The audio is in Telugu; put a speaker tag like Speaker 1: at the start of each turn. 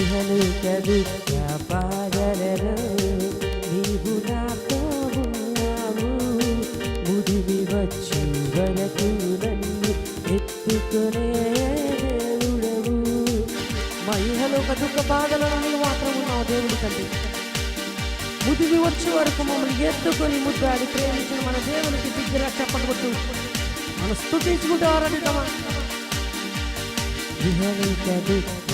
Speaker 1: ఇహలోక దుఃఖ బాధలలో నీవు నాతో ఉన్నావు. ముదిమి వచ్చు వరకు నన్ను ఎత్తుకునే దేవుడవు. మా ఇహలోక దుఃఖ బాధలలో నీవు మాత్రం ఉన్నావు దేవుడి తండ్రి. ముదిమి వచ్చే వరకు మమ్మల్ని ఎత్తుకొని ముద్దాడి ప్రేమించిన మన దేవునికి బిగ్గరగా చెప్పకూడదు. మనం స్తుతించుకుంటూ ఆరాధిద్దామా. ఇహలోక దుఃఖ